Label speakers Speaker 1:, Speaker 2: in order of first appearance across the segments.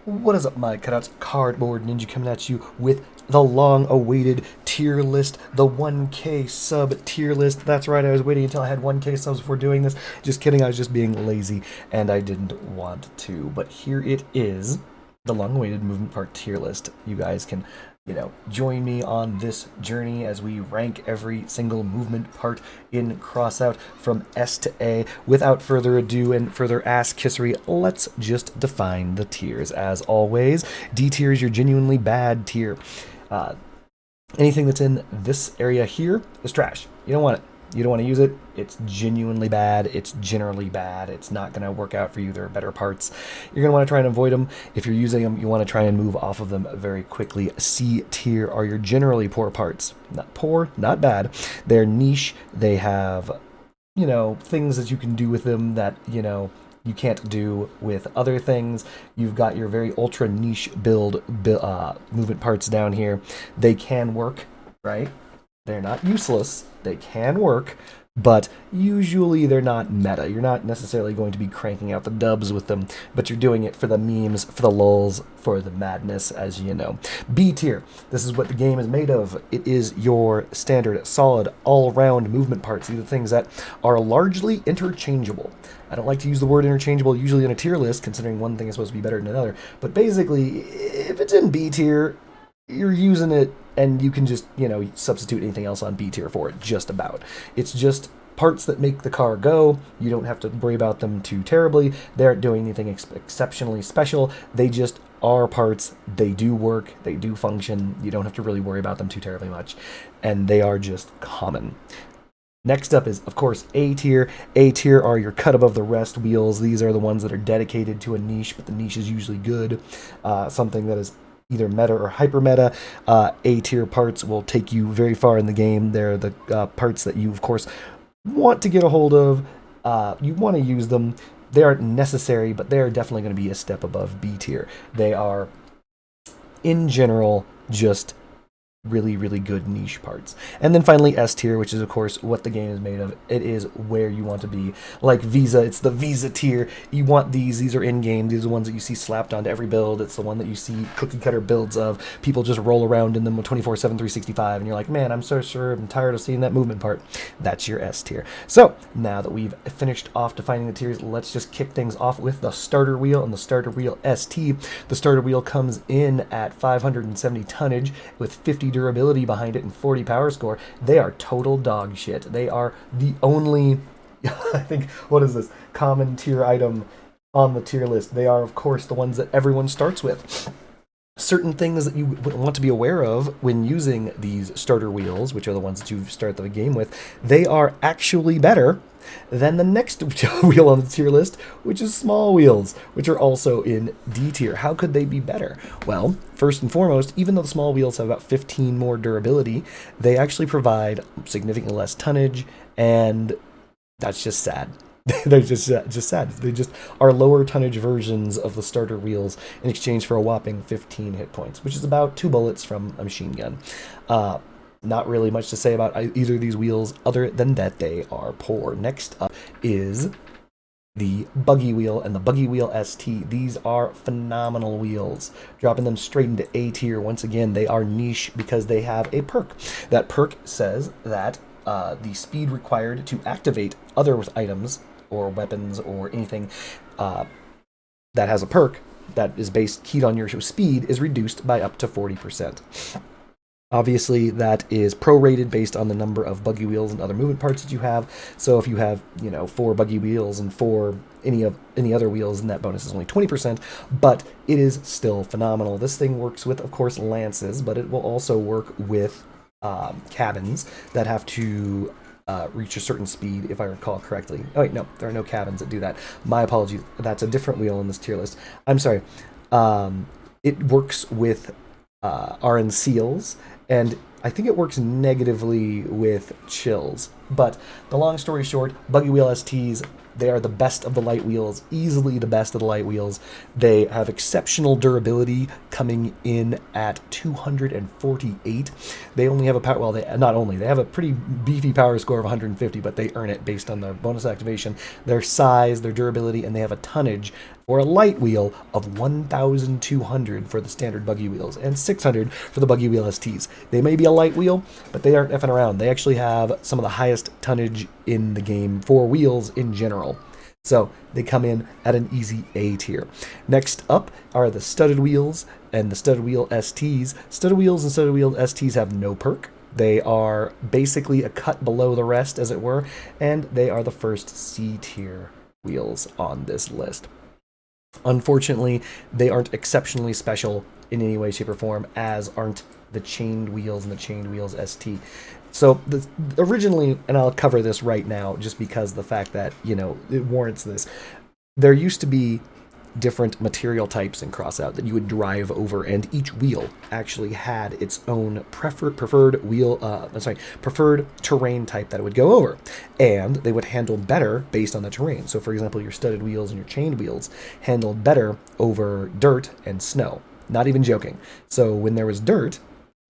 Speaker 1: What is up, my cutouts? Cardboard Ninja coming at you with the long-awaited tier list, the 1K sub tier list. That's right, I was waiting until I had 1K subs before doing this. Just kidding, I was just being lazy, and I didn't want to. But here it is, the long-awaited movement part tier list. You guys can, join me on this journey as we rank every single movement part in Crossout from S to A. Without further ado and further ass kissery, let's just define the tiers. As always, D tier is your genuinely bad tier. Anything that's in this area here is trash. You don't want it. You don't want to use it. It's genuinely bad. It's generally bad. It's not going to work out for you. There are better parts. You're going to want to try and avoid them. If you're using them, you want to try and move off of them very quickly. C tier are your generally poor parts. Not poor, not bad. They're niche. They have, things that you can do with them that, you can't do with other things. You've got your very ultra niche build movement parts down here. They can work, right? They're not useless. They can work, but usually they're not meta. You're not necessarily going to be cranking out the dubs with them, but you're doing it for the memes, for the lulz, for the madness, as you know. B tier. This is what the game is made of. It is your standard, solid, all-round movement parts. These are things that are largely interchangeable. I don't like to use the word interchangeable usually in a tier list, considering one thing is supposed to be better than another. But basically, if it's in B tier, you're using it, and you can just, substitute anything else on B tier for it, just about. It's just parts that make the car go. You don't have to worry about them too terribly. They aren't doing anything exceptionally special. They just are parts. They do work. They do function. You don't have to really worry about them too terribly much. And they are just common. Next up is, of course, A tier. A tier are your cut above the rest wheels. These are the ones that are dedicated to a niche, but the niche is usually good. Something that is either meta or hyper meta. A tier parts will take you very far in the game. They're the parts that you, of course, want to get a hold of. You want to use them. They aren't necessary, but they're definitely going to be a step above B tier. They are, in general, just really, really good niche parts. And then finally S tier, which is of course what the game is made of. It is where you want to be. Like Visa, it's the Visa tier. You want these are in-game. These are the ones that you see slapped onto every build. It's the one that you see cookie cutter builds of. People just roll around in them 24/7, 365, and you're like, man, I'm so sure I'm tired of seeing that movement part. That's your S tier. So now that we've finished off defining the tiers, let's just kick things off with the starter wheel and the starter wheel ST. The starter wheel comes in at 570 tonnage with 50 durability behind it and 40 power score. They are total dog shit. They are the only, I think, what is this, common tier item on the tier list. They are, of course, the ones that everyone starts with. Certain things that you want to be aware of when using these starter wheels, which are the ones that you start the game with, they are actually better than the next wheel on the tier list, which is small wheels, which are also in D tier. How could they be better? Well, first and foremost, even though the small wheels have about 15 more durability, they actually provide significantly less tonnage, and that's just sad. They're just sad. They just are lower tonnage versions of the starter wheels in exchange for a whopping 15 hit points, which is about 2 bullets from a machine gun. Not really much to say about either of these wheels other than that they are poor. Next up is the buggy wheel and the buggy wheel ST. These are phenomenal wheels. Dropping them straight into A tier. Once again, they are niche because they have a perk. That perk says that the speed required to activate other items or weapons or anything that has a perk that is keyed on your speed is reduced by up to 40%. Obviously, that is prorated based on the number of buggy wheels and other movement parts that you have. So if you have, 4 buggy wheels and 4 any other wheels, then that bonus is only 20%, but it is still phenomenal. This thing works with, of course, lances, but it will also work with cabins that have to reach a certain speed, if I recall correctly. Oh wait, no, there are no cabins that do that. My apologies. That's a different wheel in this tier list. I'm sorry. It works with RN seals, and I think it works negatively with chills. But the long story short, buggy wheel STs, they are the best of the light wheels, easily the best of the light wheels. They have exceptional durability, coming in at 248. They only have a power, well, they have a pretty beefy power score of 150, but they earn it based on their bonus activation, their size, their durability, and they have a tonnage or a light wheel of 1,200 for the standard buggy wheels and 600 for the buggy wheel STs. They may be a light wheel, but they aren't effing around. They actually have some of the highest tonnage in the game for wheels in general. So they come in at an easy A tier. Next up are the studded wheels and the studded wheel STs. Studded wheels and studded wheel STs have no perk. They are basically a cut below the rest, as it were, and they are the first C tier wheels on this list. Unfortunately, they aren't exceptionally special in any way, shape, or form, as aren't the chained wheels and the chained wheels ST. So originally, and I'll cover this right now just because the fact that, it warrants this, there used to be different material types in Crossout that you would drive over, and each wheel actually had its own preferred terrain type that it would go over, and they would handle better based on the terrain. So for example, your studded wheels and your chained wheels handled better over dirt and snow. Not even joking. So when there was dirt,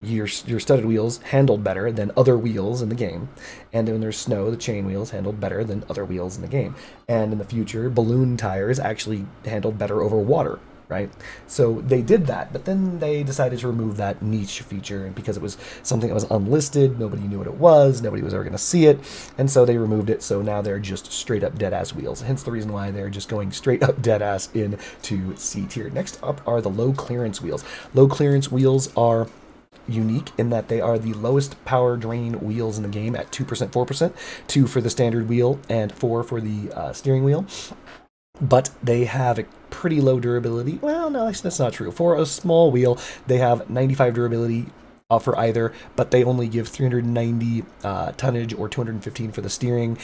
Speaker 1: your studded wheels handled better than other wheels in the game, and when there's snow, the chain wheels handled better than other wheels in the game. And in the future, balloon tires actually handled better over water, right? So they did that, but then they decided to remove that niche feature because it was something that was unlisted, nobody knew what it was, nobody was ever going to see it, and so they removed it. So now they're just straight up dead ass wheels, hence the reason why they're just going straight up dead ass into C tier. Next up are the low clearance wheels. Low clearance wheels are unique in that they are the lowest power drain wheels in the game at 2%, 4%, 2 for the standard wheel and 4 for the steering wheel. But they have a pretty low durability. Well, no, actually that's not true. For a small wheel, they have 95 durability for either, but they only give 390 tonnage or 215 for the steering.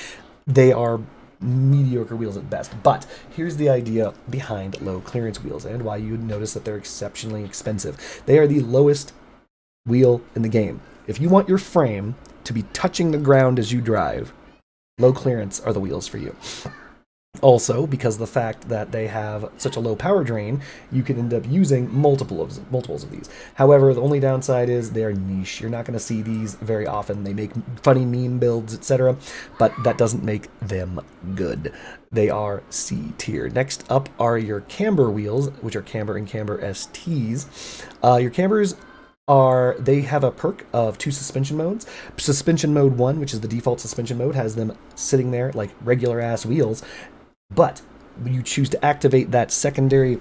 Speaker 1: They are mediocre wheels at best. But here's the idea behind low clearance wheels and why you'd notice that they're exceptionally expensive. They are the lowest wheel in the game. If you want your frame to be touching the ground as you drive, low clearance are the wheels for you. Also, because of the fact that they have such a low power drain, you can end up using multiples of these. However, the only downside is they're niche. You're not going to see these very often. They make funny meme builds, etc., but that doesn't make them good. They are C tier. Next up are your camber wheels, which are camber and camber STs. Your cambers they have a perk of 2 suspension modes. Suspension mode 1, which is the default suspension mode, has them sitting there like regular ass wheels, but you choose to activate that secondary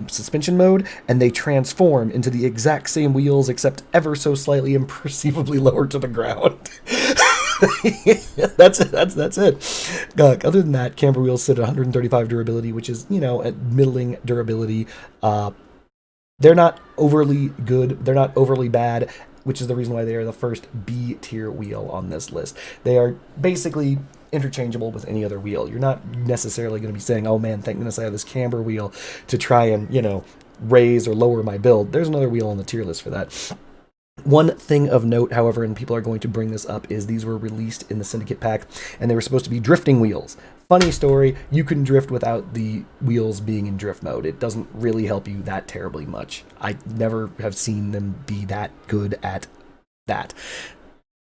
Speaker 1: suspension mode and they transform into the exact same wheels except ever so slightly imperceivably lower to the ground. That's it. Other than that, camber wheels sit at 135 durability, which is, at middling durability. They're not overly good, they're not overly bad, which is the reason why they are the first B tier wheel on this list. They are basically interchangeable with any other wheel. You're not necessarily going to be saying, oh man, thank goodness I have this camber wheel to try and, raise or lower my build. There's another wheel on the tier list for that. One thing of note, however, and people are going to bring this up, is these were released in the Syndicate pack, and they were supposed to be drifting wheels. Funny story, you can drift without the wheels being in drift mode. It doesn't really help you that terribly much. I never have seen them be that good at that.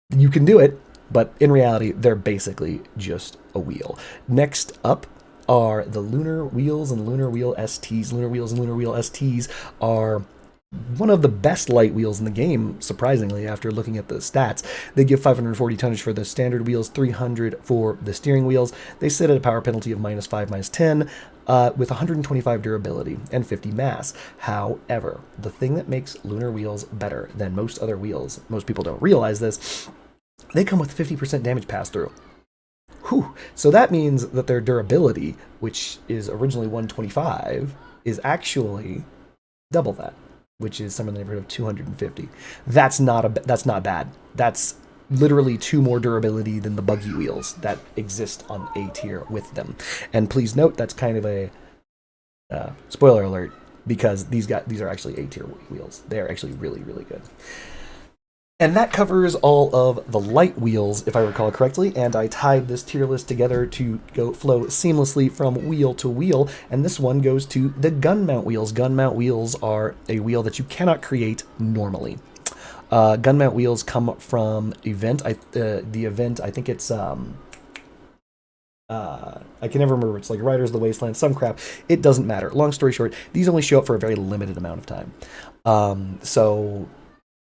Speaker 1: You can do it, but in reality, they're basically just a wheel. Next up are the Lunar Wheels and Lunar Wheel STs. Lunar Wheels and Lunar Wheel STs are one of the best light wheels in the game, surprisingly, after looking at the stats. They give 540 tonnage for the standard wheels, 300 for the steering wheels. They sit at a power penalty of -5, -10, with 125 durability and 50 mass. However, the thing that makes Lunar Wheels better than most other wheels, most people don't realize this, they come with 50% damage pass-through. Whew. So that means that their durability, which is originally 125, is actually double that, which is somewhere in the neighborhood of 250. That's not bad. That's literally 2 more durability than the buggy wheels that exist on A tier with them. And please note that's kind of a spoiler alert, because these are actually A tier wheels. They are actually really, really good. And that covers all of the light wheels, if I recall correctly, and I tied this tier list together to flow seamlessly from wheel to wheel, and this one goes to the gun mount wheels. Gun mount wheels are a wheel that you cannot create normally. Gun mount wheels come from event. The event, I think it's I can never remember. It's like Riders of the Wasteland, some crap. It doesn't matter. Long story short, these only show up for a very limited amount of time. So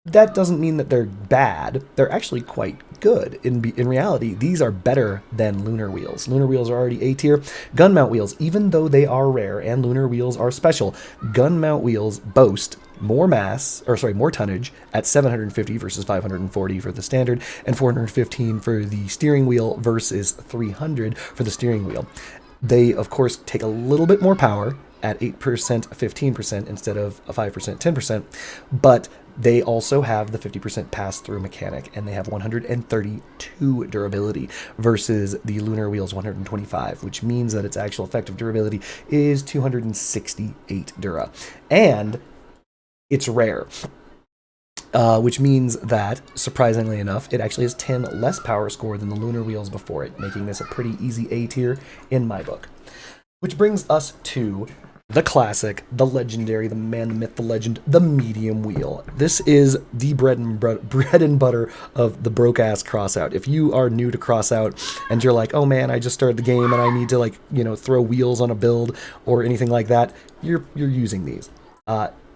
Speaker 1: that doesn't mean that they're bad. They're actually quite good. In reality, these are better than Lunar Wheels. Lunar Wheels are already A tier. Gun Mount Wheels, even though they are rare and Lunar Wheels are special, Gun Mount Wheels boast more mass, or sorry, more tonnage at 750 versus 540 for the standard, and 415 for the steering wheel versus 300 for the steering wheel. They, of course, take a little bit more power at 8%, 15% instead of a 5%, 10%, but they also have the 50% pass-through mechanic, and they have 132 durability versus the Lunar Wheel's 125, which means that its actual effective durability is 268 dura. And it's rare, which means that, surprisingly enough, it actually has 10 less power score than the Lunar Wheels before it, making this a pretty easy A tier in my book. Which brings us to the classic, the legendary, the man, the myth, the legend, the medium wheel. This is the bread and butter of the broke-ass crossout. If you are new to crossout and you're like, oh man, I just started the game and I need to, like, you know, throw wheels on a build or anything like that, you're using these.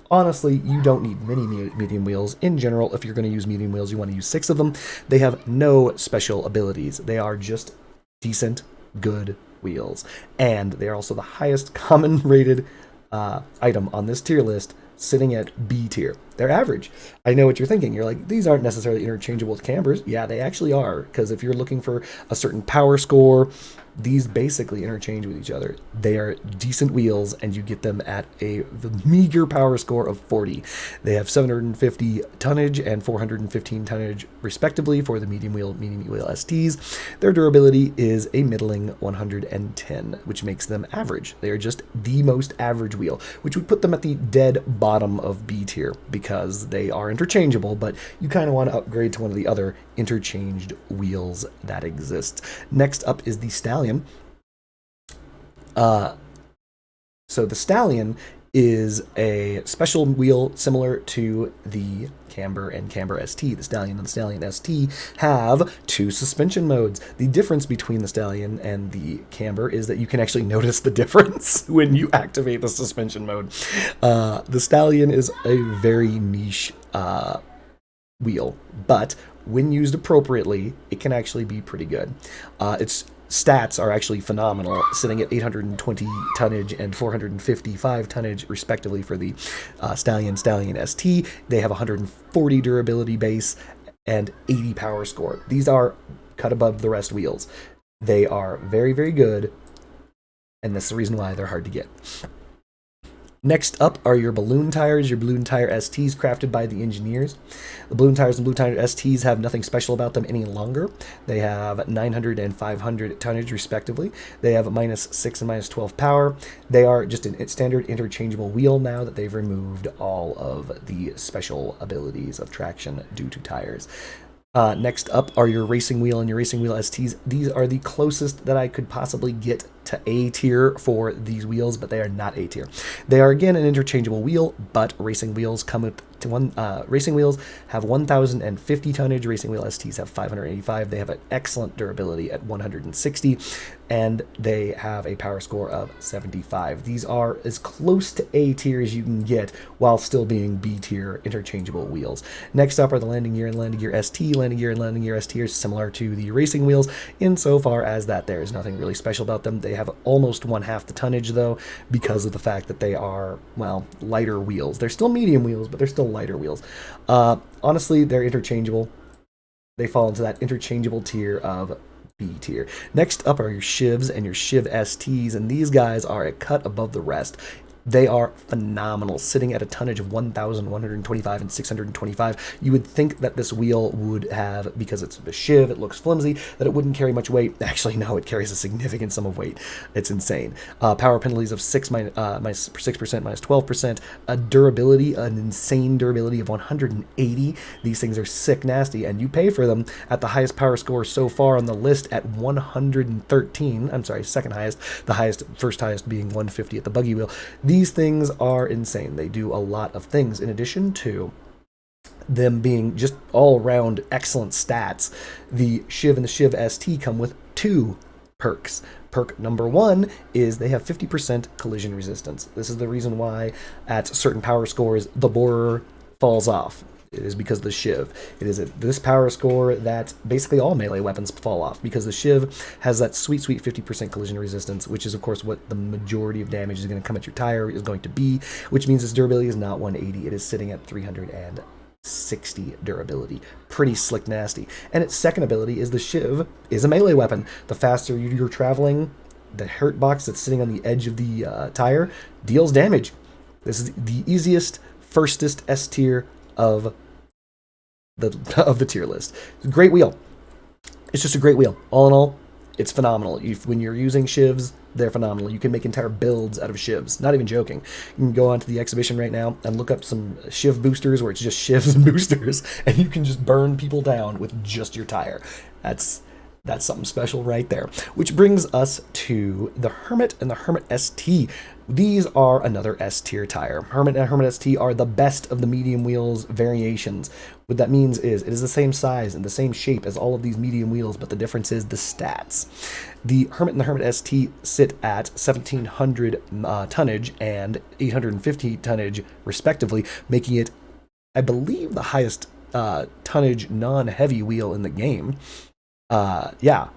Speaker 1: Honestly, you don't need many medium wheels. In general, if you're going to use medium wheels, you want to use 6 of them. They have no special abilities. They are just decent, good wheels. And they are also the highest common rated item on this tier list, sitting at B tier. They're average. I know what you're thinking. You're like, these aren't necessarily interchangeable with cambers. Yeah, they actually are, because if you're looking for a certain power score, these basically interchange with each other. They are decent wheels, and you get them at the meager power score of 40. They have 750 tonnage and 415 tonnage, respectively, for the medium wheel STs. Their durability is a middling 110, which makes them average. They are just the most average wheel, which would put them at the dead bottom of B tier, because they are interchangeable, but you kind of want to upgrade to one of the other interchanged wheels that exist. Next up is the Stallion. So the Stallion is a special wheel similar to the Camber and Camber ST. The Stallion and the Stallion ST have 2 suspension modes. The difference between the Stallion and the Camber is that you can actually notice the difference when you activate the suspension mode. The Stallion is a very niche wheel, but when used appropriately, it can actually be pretty good. Its stats are actually phenomenal, sitting at 820 tonnage and 455 tonnage, respectively, for the Stallion ST. They have 140 durability base and 80 power score. These are cut above the rest wheels. They are very, very good, and that's the reason why they're hard to get. Next up are your balloon tires, your balloon tire STs crafted by the engineers. The balloon tires and balloon tire STs have nothing special about them any longer. They have 900 and 500 tonnage, respectively. They have -6 and -12 power. They are just a standard interchangeable wheel now that they've removed all of the special abilities of traction due to tires. Next up are your racing wheel and your racing wheel STs. These are the closest that I could possibly get to A tier for these wheels, but they are not A tier. They are again an interchangeable wheel, but racing wheels come with racing wheels have 1,050 tonnage. Racing wheel STs have 585. They have an excellent durability at 160, and they have a power score of 75. These are as close to A tier as you can get while still being B tier interchangeable wheels. Next up are the landing gear and landing gear ST. Landing gear and landing gear ST are similar to the racing wheels insofar as that there is nothing really special about them. They have almost 1/2 the tonnage, though, because of the fact that they are, well, lighter wheels. They're still medium wheels, but they're still lighter wheels. Honestly, they're interchangeable. They fall into that interchangeable tier of B tier. Next up are your Shivs and your Shiv STs, and these guys are a cut above the rest. They are phenomenal, sitting at a tonnage of 1,125 and 625. You would think that this wheel would have, because it's a Shiv, it looks flimsy, that it wouldn't carry much weight. Actually, no, it carries a significant sum of weight. It's insane. Power penalties of 6% minus 12%. A durability, an insane durability of 180. These things are sick nasty, and you pay for them at the highest power score so far on the list at 113. I'm sorry, second highest. The first highest being 150 at the buggy wheel. These things are insane. They do a lot of things. In addition to them being just all-around excellent stats, the Shiv and the Shiv ST come with 2 perks. Perk number one is they have 50% collision resistance. This is the reason why at certain power scores the borer falls off. It is because the shiv. It is at this power score that basically all melee weapons fall off because the shiv has that sweet 50% collision resistance, which is of course what the majority of damage is going to come at your tire is going to be, which means its durability is not 180. It is sitting at 360 durability. Pretty slick nasty. And its second ability is the shiv is a melee weapon. The faster you're traveling, the hurt box that's sitting on the edge of the tire deals damage. This is the easiest, firstest S tier of the tier list. It's a great wheel. It's just a great wheel. All in all, it's phenomenal. When you're using shivs, they're phenomenal. You can make entire builds out of shivs. Not even joking. You can go onto the exhibition right now and look up some shiv boosters where it's just shivs and boosters, and you can just burn people down with just your tire. That's something special right there. Which brings us to the Hermit and the Hermit ST. These are another S tier tire. Hermit and Hermit ST are the best of the medium wheels variations. What that means is it is the same size and the same shape as all of these medium wheels, but the difference is the stats. The Hermit and the Hermit ST sit at 1700 tonnage and 850 tonnage respectively, making it, I believe, the highest tonnage non-heavy wheel in the game. Yeah,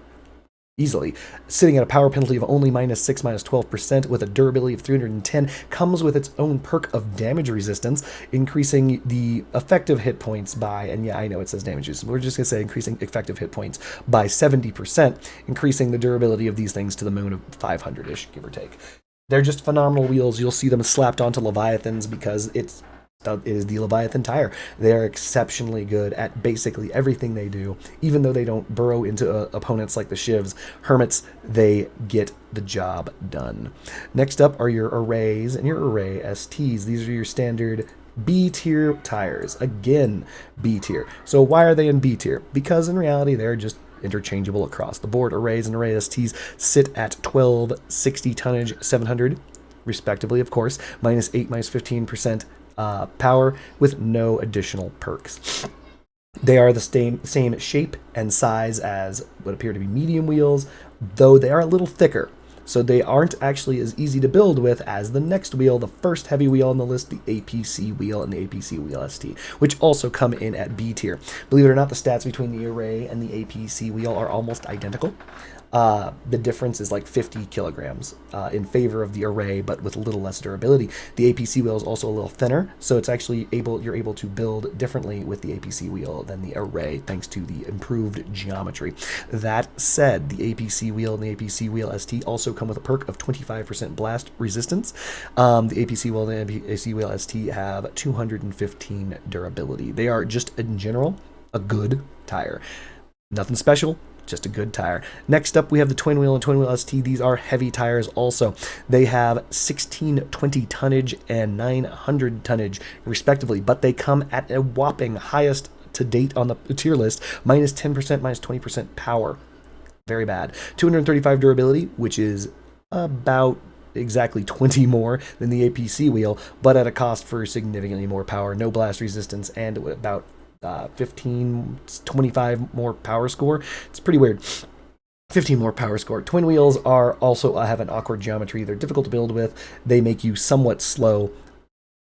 Speaker 1: easily. Sitting at a power penalty of only -6, -12%, with a durability of 310, comes with its own perk of damage resistance, increasing the effective hit points by, and yeah, I know it says damages, we're just going to say increasing effective hit points by 70%, increasing the durability of these things to the moon of 500-ish, give or take. They're just phenomenal wheels. You'll see them slapped onto Leviathans because it is the Leviathan tire. They are exceptionally good at basically everything they do, even though they don't burrow into opponents like the shivs. Hermits, they get the job done. Next up are your arrays and your array STs. These are your standard B tier tires. Again, B tier. So why are they in B tier? Because in reality, they're just interchangeable across the board. Arrays and array STs sit at 1260 tonnage, 700 respectively, of course, -8, -15% power with no additional perks. They are the same shape and size as what appear to be medium wheels, though they are a little thicker. So they aren't actually as easy to build with as the next wheel, the first heavy wheel on the list, the APC wheel and the APC wheel ST, which also come in at B tier. Believe it or not, the stats between the array and the APC wheel are almost identical. The difference is like 50 kilograms in favor of the array, but with a little less durability. The APC wheel is also a little thinner, so it's actually you're able to build differently with the APC wheel than the array, thanks to the improved geometry. That said, the APC wheel and the APC wheel ST also come with a perk of 25% blast resistance. The APC wheel and the APC wheel ST have 215 durability. They are just, in general, a good tire. Nothing special, just a good tire. Next up, we have the Twin Wheel and Twin Wheel ST. These are heavy tires also. They have 1620 tonnage and 900 tonnage, respectively, but they come at a whopping highest to date on the tier list, -10%, -20% power. Very bad. 235 durability, which is about exactly 20 more than the APC wheel, but at a cost for significantly more power. No blast resistance, and about 15, 25 more power score. It's pretty weird. 15 more power score. Twin wheels are also have an awkward geometry. They're difficult to build with. They make you somewhat slow.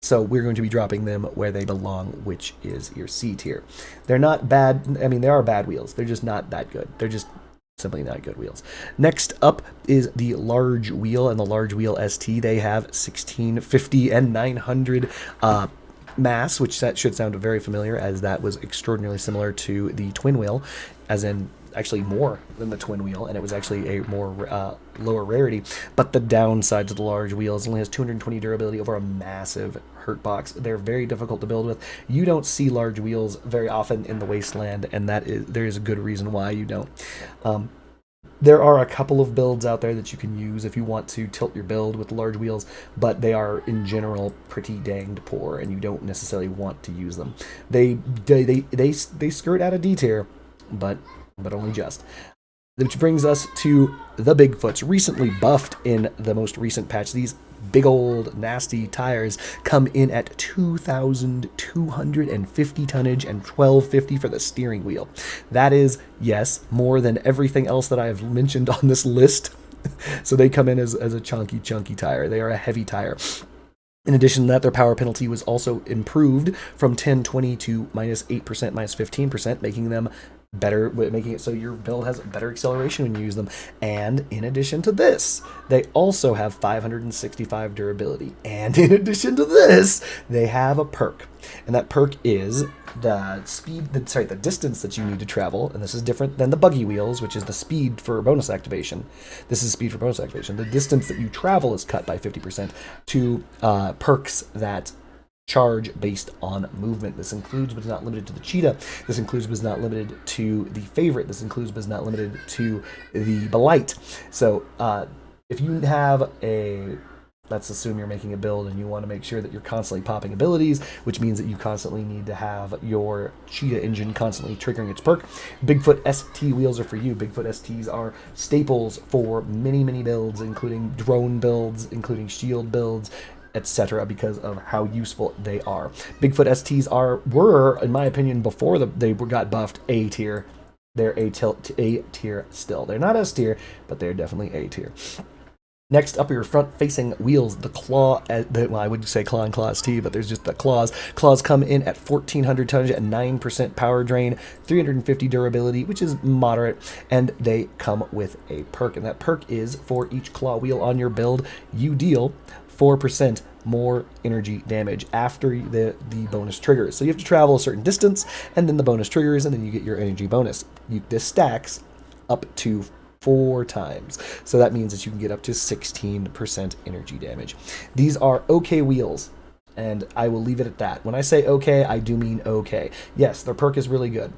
Speaker 1: So we're going to be dropping them where they belong, which is your C tier. They're not bad. I mean, they are bad wheels. They're just not that good. They're just simply not good wheels. Next up is the large wheel and the large wheel ST. They have 1650 and 900 mass, which should sound very familiar, as that was extraordinarily similar to the twin wheel, as in actually more than the twin wheel, and it was actually a more lower rarity. But the downside to the large wheel is it only has 220 durability over a massive hurt box. They're very difficult to build with. You don't see large wheels very often in the wasteland, and there is a good reason why you don't. There are a couple of builds out there that you can use if you want to tilt your build with large wheels, but they are in general pretty danged poor, and you don't necessarily want to use them. They skirt out a D tier, but only just. Which brings us to the Bigfoots, recently buffed in the most recent patch. These big old nasty tires come in at 2,250 tonnage and 1,250 for the steering wheel. That is, yes, more than everything else that I have mentioned on this list. So they come in as a chunky tire. They are a heavy tire. In addition to that, their power penalty was also improved from 1020 to -8%, -15%, making them better, making it so your build has better acceleration when you use them. And in addition to this, they also have 565 durability. And in addition to this, they have a perk. And that perk is the the distance that you need to travel. And this is different than the buggy wheels, which is the speed for bonus activation. This is speed for bonus activation. The distance that you travel is cut by 50% to perks that charge based on movement. This includes but is not limited to the cheetah. This includes but is not limited to the favorite. This includes but is not limited to the blight. So if you have let's assume you're making a build and you want to make sure that you're constantly popping abilities, which means that you constantly need to have your cheetah engine constantly triggering its perk. Bigfoot ST wheels are for you. Bigfoot STs are staples for many builds, including drone builds, including shield builds, etc., because of how useful they are. Bigfoot STs were, in my opinion, before they got buffed, A tier. They're A tier still. They're not S tier, but they're definitely A tier. Next up are your front-facing wheels, the claw, well, I would say claw and claw ST, but there's just the claws. Claws come in at 1,400 tonnage and 9% power drain, 350 durability, which is moderate, and they come with a perk. And that perk is, for each claw wheel on your build, you deal 4% more energy damage after the bonus triggers. So you have to travel a certain distance, and then the bonus triggers, and then you get your energy bonus. This stacks up to 4 times. So that means that you can get up to 16% energy damage. These are okay wheels, and I will leave it at that. When I say okay, I do mean okay. Yes, their perk is really good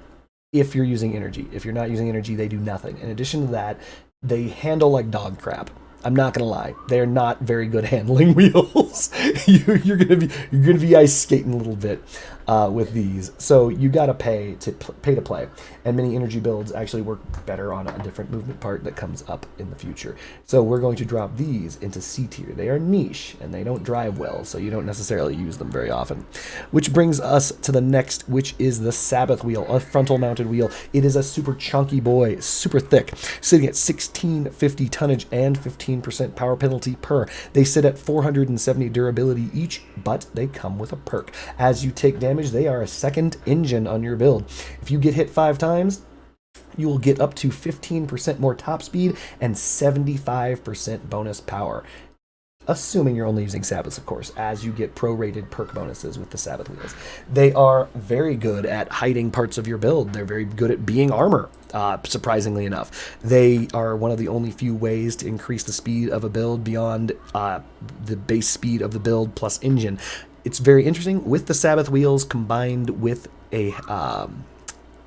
Speaker 1: if you're using energy. If you're not using energy, they do nothing. In addition to that, they handle like dog crap. I'm not gonna lie; they're not very good handling wheels. you're gonna be ice skating a little bit with these, so you gotta pay to play. And many energy builds actually work better on a different movement part that comes up in the future. So we're going to drop these into C tier. They are niche and they don't drive well, so you don't necessarily use them very often. Which brings us to the next, which is the Sabbath wheel, a frontal mounted wheel. It is a super chunky boy, super thick, sitting at 1650 tonnage and 15% power penalty per. They sit at 470 durability each, but they come with a perk. As you take damage, they are a second engine on your build. If you get hit 5 times, you will get up to 15% more top speed and 75% bonus power. Assuming you're only using Sabbaths, of course, as you get prorated perk bonuses with the Sabbath wheels. They are very good at hiding parts of your build. They're very good at being armor, surprisingly enough. They are one of the only few ways to increase the speed of a build beyond the base speed of the build plus engine. It's very interesting. With the Sabbath wheels combined with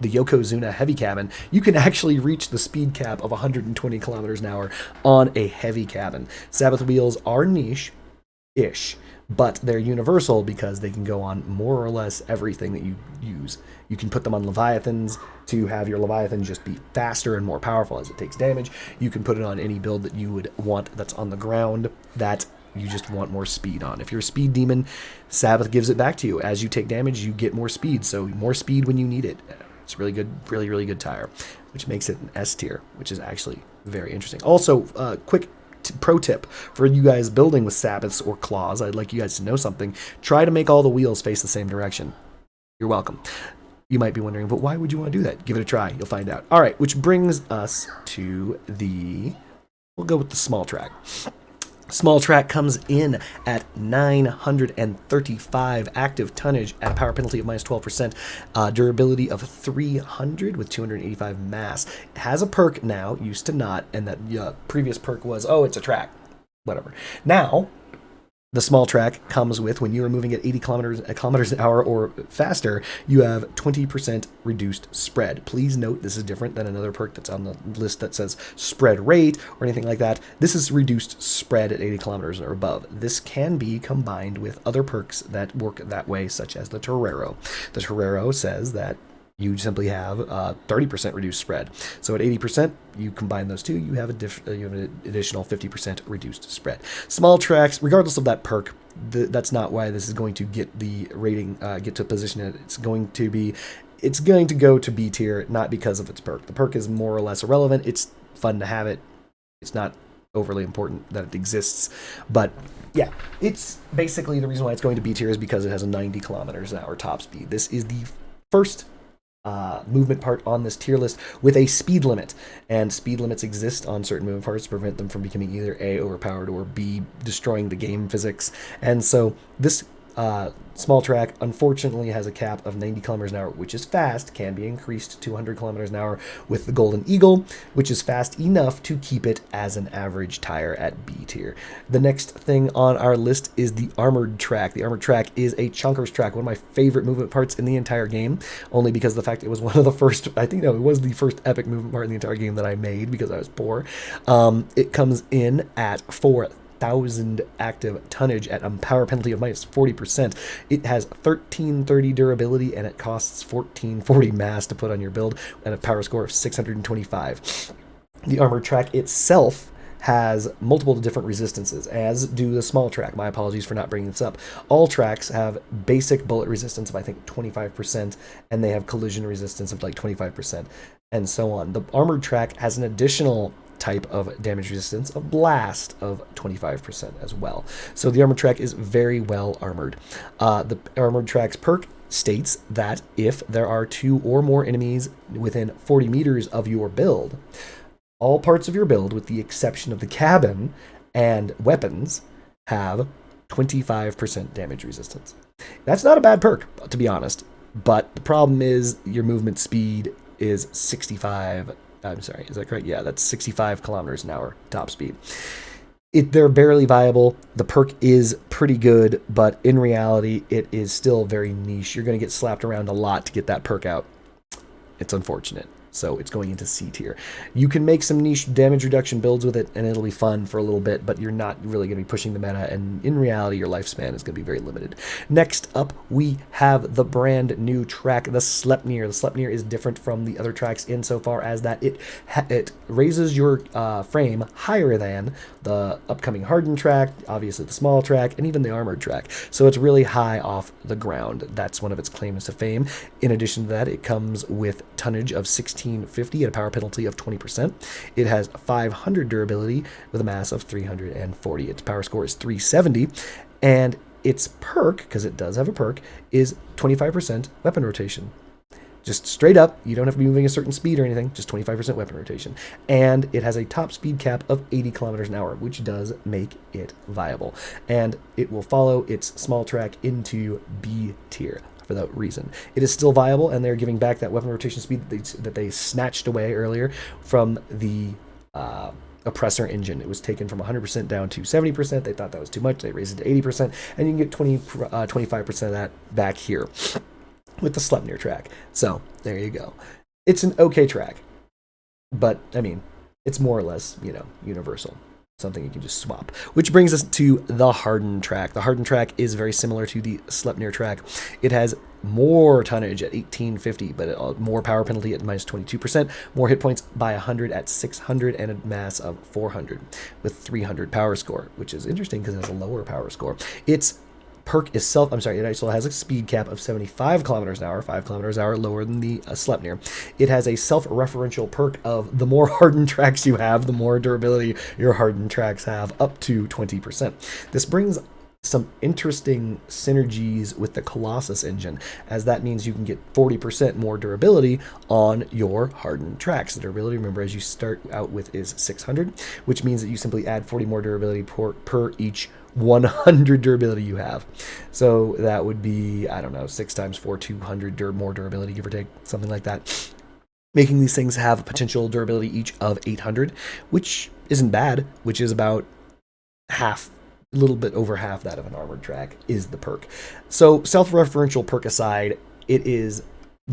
Speaker 1: the Yokozuna heavy cabin, you can actually reach the speed cap of 120 kilometers an hour on a heavy cabin. Sabbath wheels are niche-ish, but they're universal because they can go on more or less everything that you use. You can put them on Leviathans to have your Leviathan just be faster and more powerful as it takes damage. You can put it on any build that you would want that's on the ground that you just want more speed on. If you're a speed demon, Sabbath gives it back to you. As you take damage, you get more speed, so more speed when you need it. It's really good, really good tire, which makes it an S tier, which is actually very interesting. Also, quick pro tip for you guys building with Sabbaths or claws, I'd like you guys to know something. Try to make all the wheels face the same direction. You're welcome. You might be wondering, but why would you want to do that? Give it a try. You'll find out. All right, which brings us to we'll go with the small track. Small track comes in at 935 active tonnage at a power penalty of -12%, durability of 300 with 285 mass. It has a perk now, used to not, and that previous perk was, oh, it's a track. Whatever. Now, the small track comes with, when you are moving at 80 kilometers an hour or faster, you have 20% reduced spread. Please note this is different than another perk that's on the list that says spread rate or anything like that. This is reduced spread at 80 kilometers or above. This can be combined with other perks that work that way, such as the Torero. The Torero says that you simply have 30% reduced spread. So at 80%, you combine those two, you have you have an additional 50% reduced spread. Small tracks, regardless of that perk, that's not why this is going to get the rating, get to a position that it's going to go to B tier, not because of its perk. The perk is more or less irrelevant. It's fun to have it. It's not overly important that it exists, but yeah, it's basically the reason why it's going to B tier is because it has a 90 kilometers an hour top speed. This is the first movement part on this tier list with a speed limit, and speed limits exist on certain movement parts to prevent them from becoming either A, overpowered, or B, destroying the game physics. And so this small track unfortunately has a cap of 90 kilometers an hour, which is fast, can be increased to 100 kilometers an hour with the Golden Eagle, which is fast enough to keep it as an average tire at B tier. The next thing on our list is the armored track. The armored track is a chunker's track, one of my favorite movement parts in the entire game, only because of the fact it was one of the first, I think, no, it was the first epic movement part in the entire game that I made because I was poor. It comes in at 4,000 active tonnage at a power penalty of minus 40%. It has 1330 durability and it costs 1440 mass to put on your build and a power score of 625. The armored track itself has multiple different resistances, as do the small track. My apologies for not bringing this up. All tracks have basic bullet resistance of, I think, 25%, and they have collision resistance of like 25%, and so on. The armored track has an additional type of damage resistance of blast of 25% as well. So the armored track is very well armored. The armored track's perk states that if there are 2 or more enemies within 40 meters of your build, all parts of your build, with the exception of the cabin and weapons, have 25% damage resistance. That's not a bad perk, to be honest, but the problem is your movement speed is 65. I'm sorry, is that correct? Yeah, that's 65 kilometers an hour top speed. They're barely viable. The perk is pretty good, but in reality, it is still very niche. You're going to get slapped around a lot to get that perk out. It's unfortunate. So it's going into C tier. You can make some niche damage reduction builds with it, and it'll be fun for a little bit, but you're not really going to be pushing the meta, and in reality, your lifespan is going to be very limited. Next up, we have the brand new track, the Sleipnir. The Sleipnir is different from the other tracks insofar as that it raises your frame higher than the upcoming hardened track, obviously the small track, and even the armored track. So it's really high off the ground. That's one of its claims to fame. In addition to that, it comes with tonnage of 1650 at a power penalty of 20%. It has 500 durability with a mass of 340. Its power score is 370, and its perk, because it does have a perk, is 25% weapon rotation. Just straight up, you don't have to be moving a certain speed or anything, just 25% weapon rotation. And it has a top speed cap of 80 kilometers an hour, which does make it viable. And it will follow its small track into B tier for that reason. It is still viable, and they're giving back that weapon rotation speed that they snatched away earlier from the oppressor engine. It was taken from 100% down to 70%. They thought that was too much. They raised it to 80%, and you can get 25% of that back here with the Sleipnir track. So there you go. It's an okay track, but I mean, it's more or less, universal. Something you can just swap. Which brings us to the hardened track. The hardened track is very similar to the Sleipnir track. It has more tonnage at 1850, but more power penalty at minus 22%, more hit points by 100 at 600, and a mass of 400 with 300 power score, which is interesting because it has a lower power score. Its perk is it also has a speed cap of 75 kilometers an hour, 5 kilometers an hour lower than the Sleipnir. It has a self-referential perk of the more hardened tracks you have, the more durability your hardened tracks have, up to 20%. This brings some interesting synergies with the Colossus engine, as that means you can get 40% more durability on your hardened tracks. The durability, remember, as you start out with, is 600, which means that you simply add 40 more durability per each 100 durability you have. So that would be, 6 times 4, 200 more durability, give or take, something like that. Making these things have potential durability each of 800, which isn't bad, which is about half, a little bit over half that of an armored track is the perk. So self-referential perk aside, it is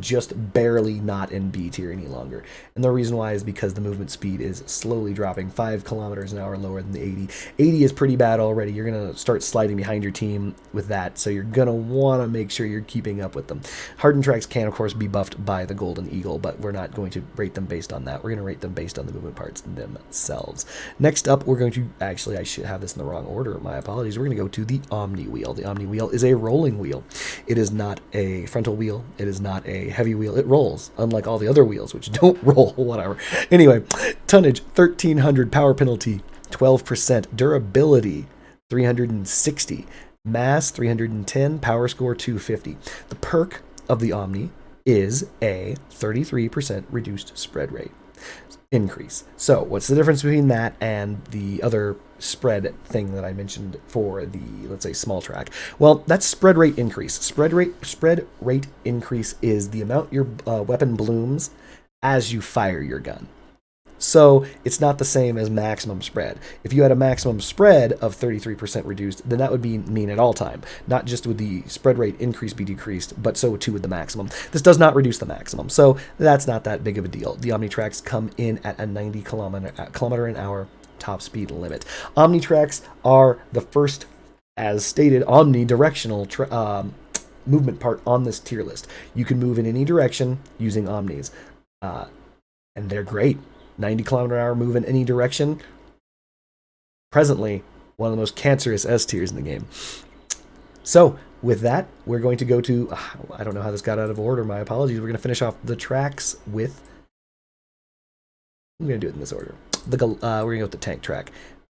Speaker 1: just barely not in B tier any longer. And the reason why is because the movement speed is slowly dropping 5 kilometers an hour lower than the 80. 80 is pretty bad already. You're going to start sliding behind your team with that, so you're going to want to make sure you're keeping up with them. Hardened tracks can, of course, be buffed by the Golden Eagle, but we're not going to rate them based on that. We're going to rate them based on the movement parts themselves. Next up, we're going to, actually, I should have this in the wrong order. My apologies. We're going to go to the Omni Wheel. The Omni Wheel is a rolling wheel. It is not a frontal wheel. It is not a heavy wheel. It rolls, unlike all the other wheels, which don't roll, whatever. Anyway, tonnage, 1,300, power penalty, 12%, durability, 360, mass, 310, power score, 250. The perk of the Omni is a 33% reduced spread rate increase. So what's the difference between that and the other spread thing that I mentioned for the, let's say, small track? Well, that's spread rate increase. Spread rate increase is the amount your weapon blooms as you fire your gun. So it's not the same as maximum spread. If you had a maximum spread of 33% reduced, then that would be mean at all time. Not just would the spread rate increase be decreased, but so too would the maximum. This does not reduce the maximum, so that's not that big of a deal. The Omnitracks come in at a 90 kilometer an hour top speed limit. Omnitracks are the first, as stated, omnidirectional movement part on this tier list. You can move in any direction using Omnis, and they're great. 90 kilometer an hour move in any direction. Presently, one of the most cancerous S tiers in the game. So, with that, we're going to go to, I don't know how this got out of order, my apologies. We're going to finish off the tracks with, I'm going to do it in this order. We're going to go with the tank track.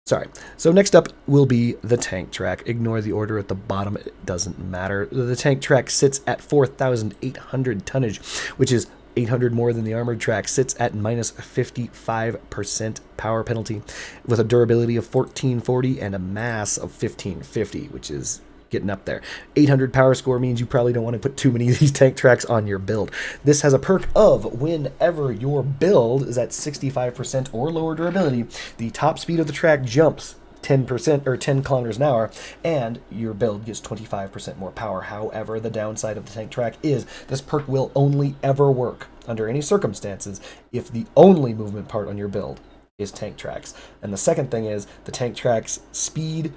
Speaker 1: Sorry. So next up will be the tank track. Ignore the order at the bottom. It doesn't matter. The tank track sits at 4,800 tonnage, which is 800 more than the armored track, sits at minus 55% power penalty with a durability of 1440 and a mass of 1550, which is getting up there. 800 power score means you probably don't want to put too many of these tank tracks on your build. This has a perk of whenever your build is at 65% or lower durability, the top speed of the track jumps 10% or 10 kilometers an hour, and your build gets 25% more power. However, the downside of the tank track is this perk will only ever work under any circumstances if the only movement part on your build is tank tracks. And the second thing is the tank track's speed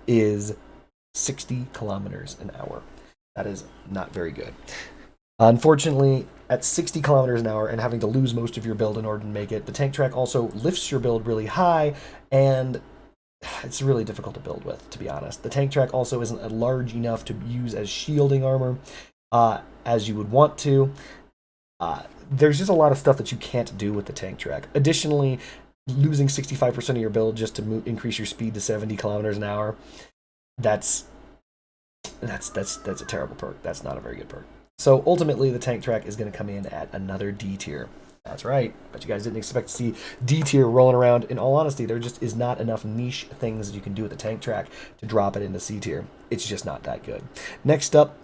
Speaker 1: is 60 kilometers an hour. That is not very good. Unfortunately, at 60 kilometers an hour and having to lose most of your build in order to make it, the tank track also lifts your build really high, and it's really difficult to build with, to be honest. The tank track also isn't large enough to use as shielding armor as you would want to. There's just a lot of stuff that you can't do with the tank track. Additionally, losing 65% of your build just to increase your speed to 70 kilometers an hour, that's a terrible perk. That's not a very good perk. So ultimately, the tank track is going to come in at another D tier. That's right. But you guys didn't expect to see D tier rolling around. In all honesty, there just is not enough niche things that you can do with the tank track to drop it into C tier. It's just not that good. Next up,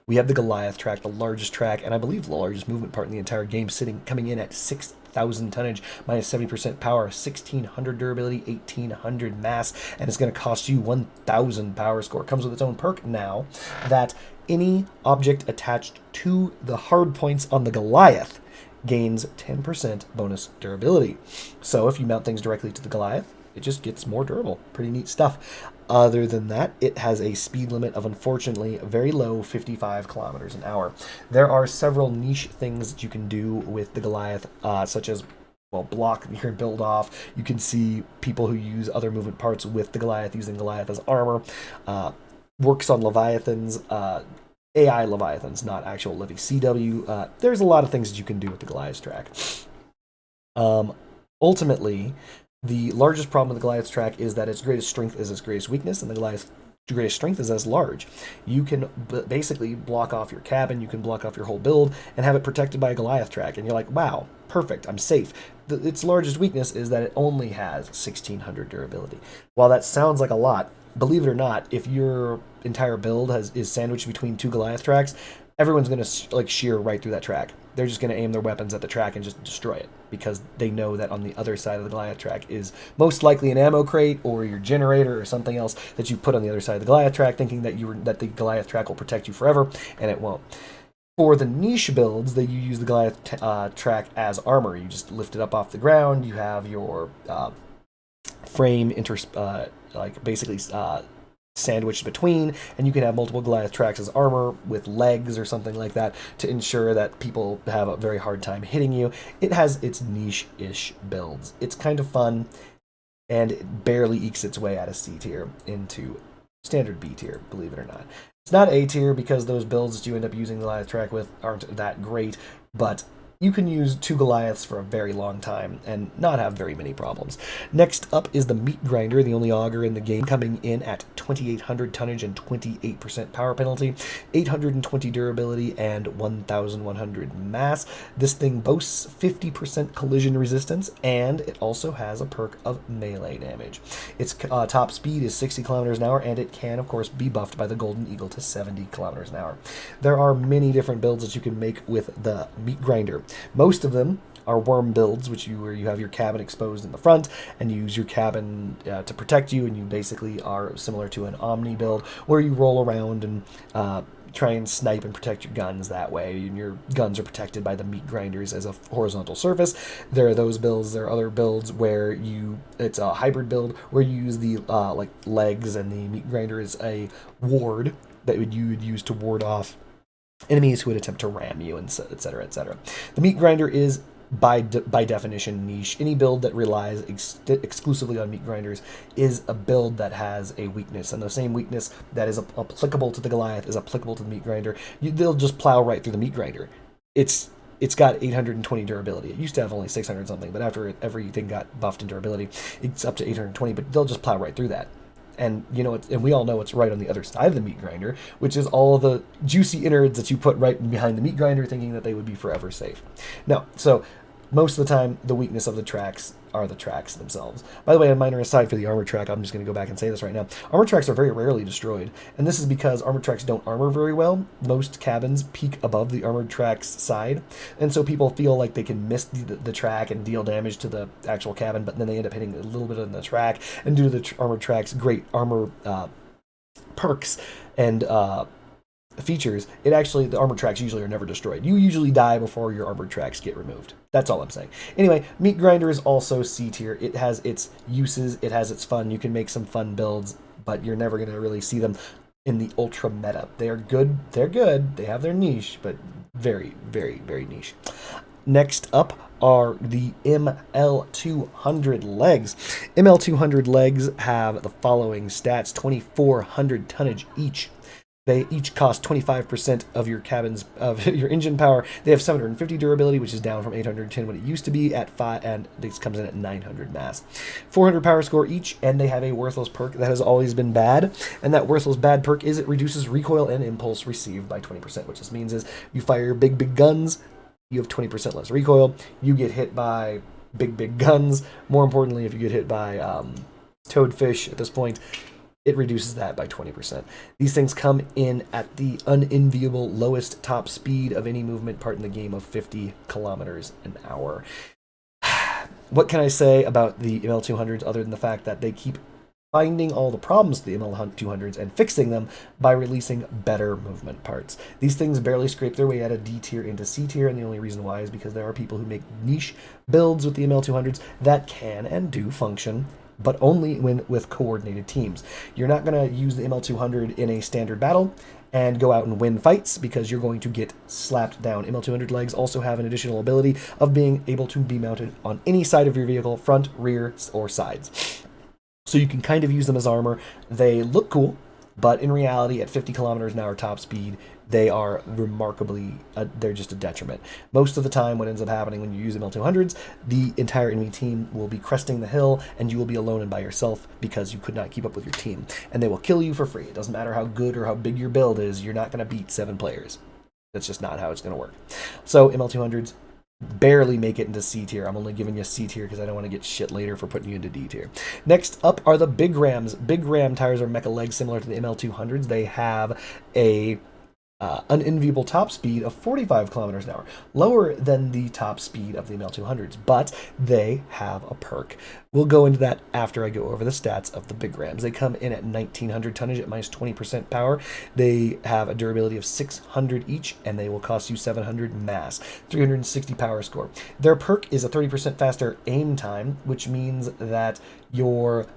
Speaker 1: we have the Goliath track, the largest track, and I believe the largest movement part in the entire game, coming in at 6,000 tonnage, minus 70% power, 1,600 durability, 1,800 mass, and it's going to cost you 1,000 power score. It comes with its own perk now that any object attached to the hard points on the Goliath gains 10% bonus durability. So if you mount things directly to the Goliath, it just gets more durable. Pretty neat stuff. Other than that, it has a speed limit of, unfortunately, very low 55 kilometers an hour. There are several niche things that you can do with the Goliath, such as, well, block your build off. You can see people who use other movement parts with the Goliath using Goliath as armor. Works on Leviathans, AI Leviathans, not actual living CW. There's a lot of things that you can do with the Goliath track. Ultimately, the largest problem with the Goliath track is that its greatest strength is its greatest weakness, and the Goliath's greatest strength is as large. You can basically block off your cabin, you can block off your whole build, and have it protected by a Goliath track, and you're like, wow, perfect, I'm safe. Its largest weakness is that it only has 1,600 durability. While that sounds like a lot, believe it or not, if your entire build is sandwiched between two Goliath tracks, everyone's going to shear right through that track. They're just going to aim their weapons at the track and just destroy it, because they know that on the other side of the Goliath track is most likely an ammo crate or your generator or something else that you put on the other side of the Goliath track, thinking that the Goliath track will protect you forever, and it won't. For the niche builds, you use the Goliath track as armor. You just lift it up off the ground. You have your frame like basically sandwiched between, and you can have multiple Goliath tracks as armor with legs or something like that to ensure that people have a very hard time hitting you. It has its niche-ish builds. It's kind of fun, and it barely ekes its way out of C tier into standard B tier, believe it or not. It's not A tier because those builds that you end up using the Goliath track with aren't that great, but you can use 2 Goliaths for a very long time and not have very many problems. Next up is the Meat Grinder, the only auger in the game, coming in at 2,800 tonnage and 28% power penalty, 820 durability, and 1,100 mass. This thing boasts 50% collision resistance, and it also has a perk of melee damage. Its top speed is 60 kilometers an hour, and it can, of course, be buffed by the Golden Eagle to 70 kilometers an hour. There are many different builds that you can make with the Meat Grinder. Most of them are worm builds, where you have your cabin exposed in the front and you use your cabin to protect you, and you basically are similar to an Omni build where you roll around and try and snipe and protect your guns that way, and your guns are protected by the Meat Grinders as a horizontal surface. There are those builds. There are other builds where it's a hybrid build where you use the like legs, and the Meat Grinder is a ward that you would use to ward off enemies who would attempt to ram you, and etc., etc. The Meat Grinder is by definition niche. Any build that relies exclusively on Meat Grinders is a build that has a weakness, and the same weakness that is applicable to the Goliath is applicable to the Meat Grinder. They'll just plow right through the Meat Grinder. It's got 820 durability. It used to have only 600 something, but after everything got buffed in durability, it's up to 820, but they'll just plow right through that. And and we all know what's right on the other side of the Meat Grinder, which is all of the juicy innards that you put right behind the Meat Grinder, thinking that they would be forever safe. No, so most of the time, the weakness of the tracks are the tracks themselves. By the way, a minor aside for the armor track, I'm just going to go back and say this right now. Armor tracks are very rarely destroyed, and this is because armor tracks don't armor very well. Most cabins peak above the armored track's side, and so people feel like they can miss the track and deal damage to the actual cabin, but then they end up hitting a little bit on the track, and due to the armored track's great armor perks and features, the armored tracks usually are never destroyed. You usually die before your armored tracks get removed. That's all I'm saying. Anyway, Meat Grinder is also C tier. It has its uses, it has its fun. You can make some fun builds, but you're never going to really see them in the ultra meta. They are good, they have their niche, but very, very, very niche. Next up are the ML200 legs. ML200 legs have the following stats: 2,400 tonnage each. They each cost 25% of your your engine power. They have 750 durability, which is down from 810 what it used to be at 5, and this comes in at 900 mass. 400 power score each, and they have a worthless perk that has always been bad. And that worthless bad perk is it reduces recoil and impulse received by 20%, which this means is you fire your big guns, you have 20% less recoil. You get hit by big guns. More importantly, if you get hit by toadfish at this point, it reduces that by 20%. These things come in at the unenviable lowest top speed of any movement part in the game of 50 kilometers an hour. What can I say about the ML200s other than the fact that they keep finding all the problems to the ML200s and fixing them by releasing better movement parts. These things barely scrape their way out of D tier into C tier, and the only reason why is because there are people who make niche builds with the ML200s that can and do function, but only when with coordinated teams. You're not going to use the ML200 in a standard battle and go out and win fights because you're going to get slapped down. ML200 legs also have an additional ability of being able to be mounted on any side of your vehicle, front, rear, or sides. So you can kind of use them as armor. They look cool, but in reality, at 50 kilometers an hour top speed, they are remarkably, they're just a detriment. Most of the time, what ends up happening when you use ML200s, the entire enemy team will be cresting the hill, and you will be alone and by yourself because you could not keep up with your team. And they will kill you for free. It doesn't matter how good or how big your build is, you're not going to beat 7 players. That's just not how it's going to work. So ML200s barely make it into C tier. I'm only giving you C tier because I don't want to get shit later for putting you into D tier. Next up are the Big Rams. Big Ram tires are mecha legs similar to the ML200s. They have a unenviable top speed of 45 kilometers an hour, lower than the top speed of the ML200s, but they have a perk. We'll go into that after I go over the stats of the big rams. They come in at 1900 tonnage at minus 20% power. They have a durability of 600 each, and they will cost you 700 mass, 360 power score. Their perk is a 30% faster aim time, which means that your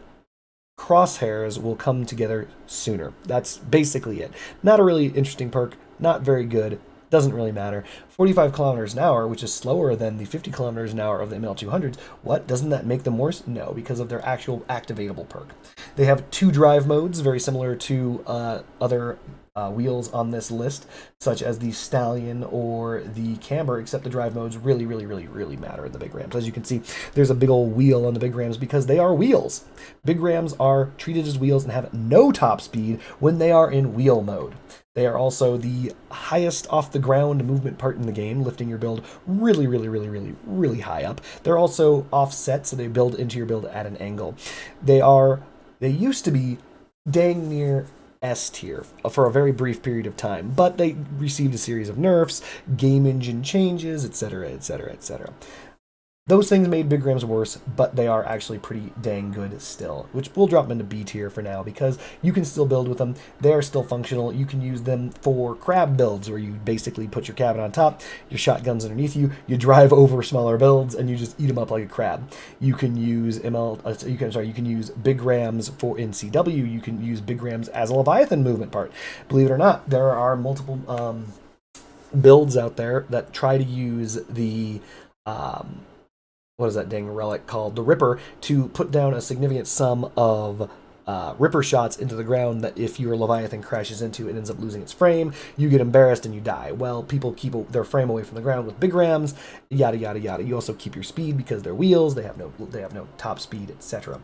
Speaker 1: crosshairs will come together sooner. That's basically it. Not a really interesting perk, not very good, doesn't really matter. 45 kilometers an hour, which is slower than the 50 kilometers an hour of the ML200s. What? Doesn't that make them worse? No, because of their actual activatable perk. They have 2 drive modes, very similar to other wheels on this list, such as the Stallion or the Camber, except the drive modes really, really, really, really matter in the big rams. As you can see, there's a big old wheel on the big rams because they are wheels. Big rams are treated as wheels and have no top speed when they are in wheel mode. They are also the highest off the ground movement part in the game, lifting your build really, really, really, really, really high up. They're also offset, so they build into your build at an angle. They used to be dang near S tier for a very brief period of time, but they received a series of nerfs, game engine changes, etc., etc., etc. Those things made big rams worse, but they are actually pretty dang good still, which we'll drop them into B tier for now because you can still build with them. They are still functional. You can use them for crab builds where you basically put your cabin on top, your shotguns underneath you, you drive over smaller builds, and you just eat them up like a crab. You can use you can use big rams for in CW. You can use big rams as a Leviathan movement part. Believe it or not, there are multiple builds out there that try to use the what is that dang relic called? The Ripper, to put down a significant sum of Ripper shots into the ground that if your Leviathan crashes into, it ends up losing its frame, you get embarrassed and you die. Well, people keep their frame away from the ground with big rams, yada, yada, yada. You also keep your speed because they're wheels, they have no top speed, etc.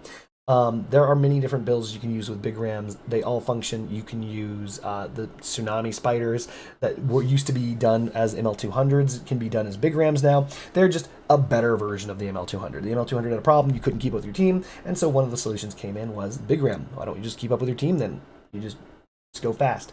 Speaker 1: There are many different builds you can use with big rams. They all function. You can use the tsunami spiders that used to be done as ML200s, can be done as big rams now. They're just a better version of the ML200. The ML200 had a problem. You couldn't keep up with your team, and so one of the solutions came in was big ram. Why don't you just keep up with your team then? You just go fast.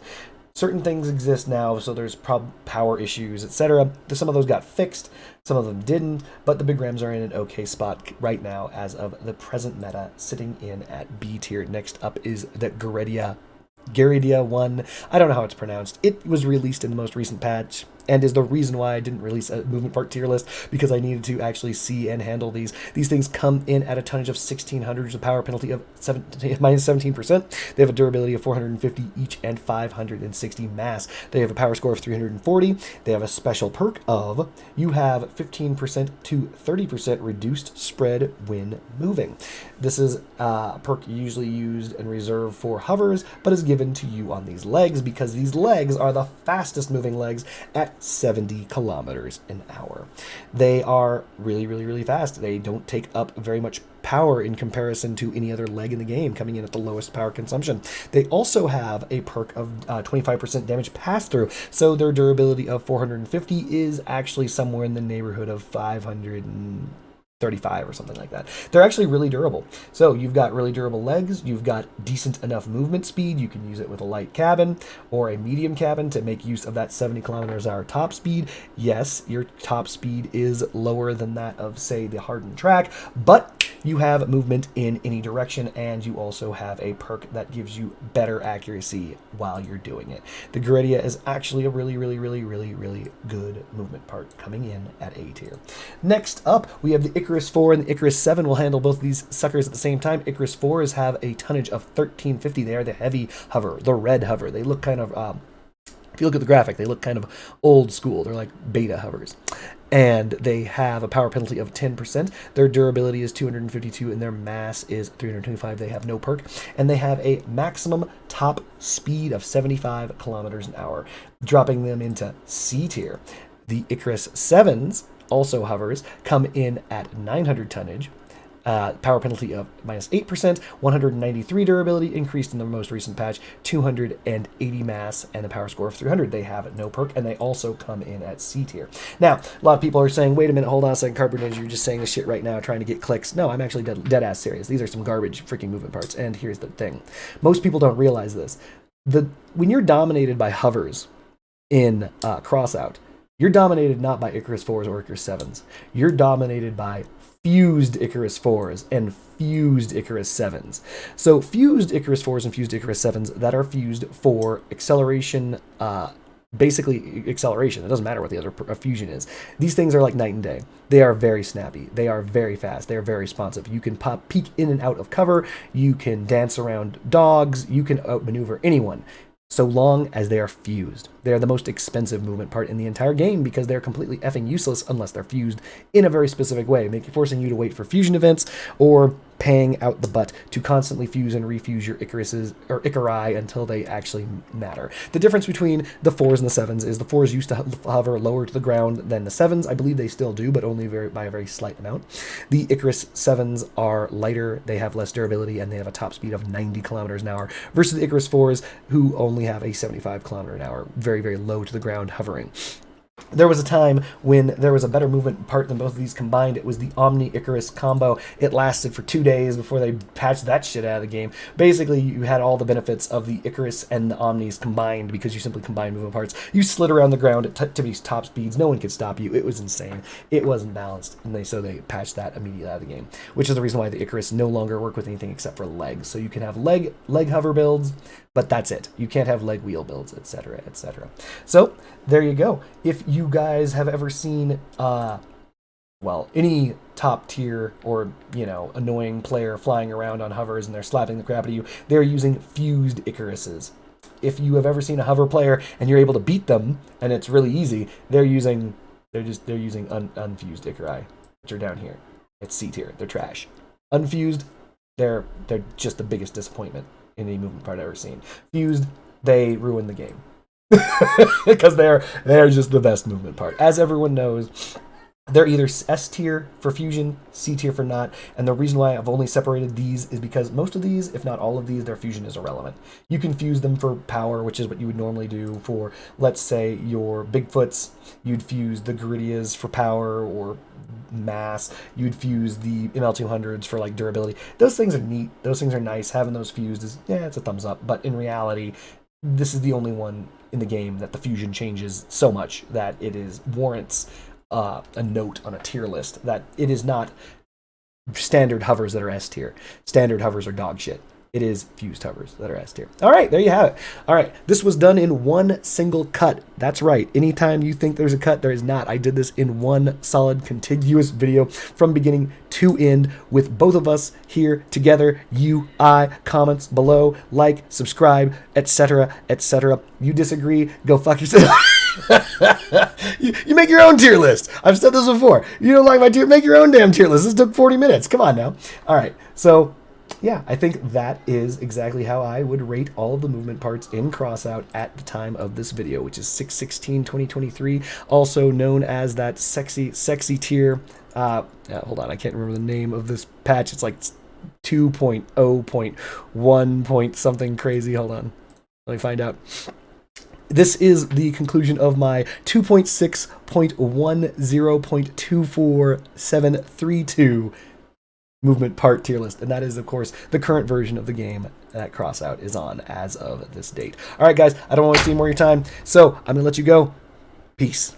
Speaker 1: Certain things exist now, so there's power issues, etc. Some of those got fixed, some of them didn't, but the big rams are in an okay spot right now as of the present meta, sitting in at B tier. Next up is the Geri 1. I don't know how it's pronounced. It was released in the most recent patch and is the reason why I didn't release a movement part tier list, because I needed to actually see and handle these. These things come in at a tonnage of 1600, with a power penalty of minus 17%. They have a durability of 450 each and 560 mass. They have a power score of 340. They have a special perk of you have 15% to 30% reduced spread when moving. This is a perk usually used and reserved for hovers, but is given to you on these legs because these legs are the fastest moving legs at 70 kilometers an hour. They are really, really, really fast. They don't take up very much power in comparison to any other leg in the game, coming in at the lowest power consumption. They also have a perk of 25% damage pass-through, so their durability of 450 is actually somewhere in the neighborhood of 535 or something like that. They're actually really durable. So you've got really durable legs, you've got decent enough movement speed, you can use it with a light cabin or a medium cabin to make use of that 70 kilometers an hour top speed. Yes, your top speed is lower than that of, say, the hardened track, but you have movement in any direction, and you also have a perk that gives you better accuracy while you're doing it. The Geri is actually a really, really, really, really, really good movement part, coming in at A tier. Next up, we have the Icarus 4 and the Icarus 7. Will handle both of these suckers at the same time. Icarus 4s have a tonnage of 1350. They are the heavy hover, the red hover. They look kind of, if you look at the graphic, they look kind of old school. They're like beta hovers. And they have a power penalty of 10%. Their durability is 252, and their mass is 325. They have no perk. And they have a maximum top speed of 75 kilometers an hour, dropping them into C tier. The Icarus 7s, also hovers, come in at 900 tonnage. Power penalty of minus 8%, 193 durability, increased in the most recent patch, 280 mass, and a power score of 300. They have no perk, and they also come in at C tier. Now, a lot of people are saying, wait a minute, hold on a second, Cardboard Ninja, you're just saying this shit right now, trying to get clicks. No, I'm actually dead-ass serious. These are some garbage freaking movement parts, and here's the thing. Most people don't realize this. When you're dominated by hovers, in Crossout, you're dominated not by Icarus 4s or Icarus 7s. You're dominated by fused Icarus 4s and fused Icarus 7s. So fused Icarus 4s and fused Icarus 7s that are fused for acceleration, basically acceleration. It doesn't matter what the other fusion is. These things are like night and day. They are very snappy. They are very fast. They are very responsive. You can peek in and out of cover. You can dance around dogs. You can outmaneuver anyone, so long as they are fused. They are the most expensive movement part in the entire game because they're completely effing useless unless they're fused in a very specific way, forcing you to wait for fusion events or paying out the butt to constantly fuse and refuse your Icaruses or Icari until they actually matter. The difference between the 4s and the 7s is the 4s used to hover lower to the ground than the 7s. I believe they still do, but only by a very slight amount. The Icarus 7s are lighter, they have less durability, and they have a top speed of 90 kilometers an hour versus the Icarus 4s, who only have a 75 kilometer an hour, very, very low to the ground hovering. There was a time when there was a better movement part than both of these combined. It was the Omni Icarus combo. It lasted for 2 days before they patched that shit out of the game. Basically, you had all the benefits of the Icarus and the Omnis combined because you simply combined movement parts. You slid around the ground at Timmy's top speeds. No one could stop you. It was insane. It wasn't balanced, and so they patched that immediately out of the game, which is the reason why the Icarus no longer work with anything except for legs. So you can have leg hover builds, but that's it. You can't have leg wheel builds, etc., etc. So there you go. If you guys have ever seen, any top tier or, annoying player flying around on hovers and they're slapping the crap out of you, they're using fused Icaruses. If you have ever seen a hover player and you're able to beat them, and it's really easy, they're using unfused Icari, which are down here. It's C tier. They're trash. Unfused, they're just the biggest disappointment in any movement part I've ever seen. Fused, they ruin the game. Because they're just the best movement part. As everyone knows, they're either S tier for fusion, C tier for not, and the reason why I've only separated these is because most of these, if not all of these, their fusion is irrelevant. You can fuse them for power, which is what you would normally do for, let's say, your Bigfoots. You'd fuse the Geridias for power or mass. You'd fuse the ML200s for like durability. Those things are neat. Those things are nice. Having those fused is, it's a thumbs up. But in reality, this is the only one in the game that the fusion changes so much that it warrants a note on a tier list that it is not standard hovers that are S tier. Standard hovers are dog shit. It is fused hovers that are S tier. All right, there you have it. All right, this was done in one single cut. That's right. Anytime you think there's a cut, there is not. I did this in one solid, contiguous video from beginning to end with both of us here together. You, I, comments below, like, subscribe, etc., etc. You disagree, go fuck yourself. You make your own tier list. I've said this before. You don't like my tier, make your own damn tier list. This took 40 minutes. Come on now. All right, so yeah, I think that is exactly how I would rate all of the movement parts in Crossout at the time of this video, which is 6/16/2023, also known as that sexy tier. Hold on, I can't remember the name of this patch. It's like 2.0.1 point something crazy. Hold on, let me find out. This is the conclusion of my 2.6.10.24732 movement part tier list, and that is, of course, the current version of the game that Crossout is on as of this date. All right, guys, I don't want to see more of your time, so I'm going to let you go. Peace.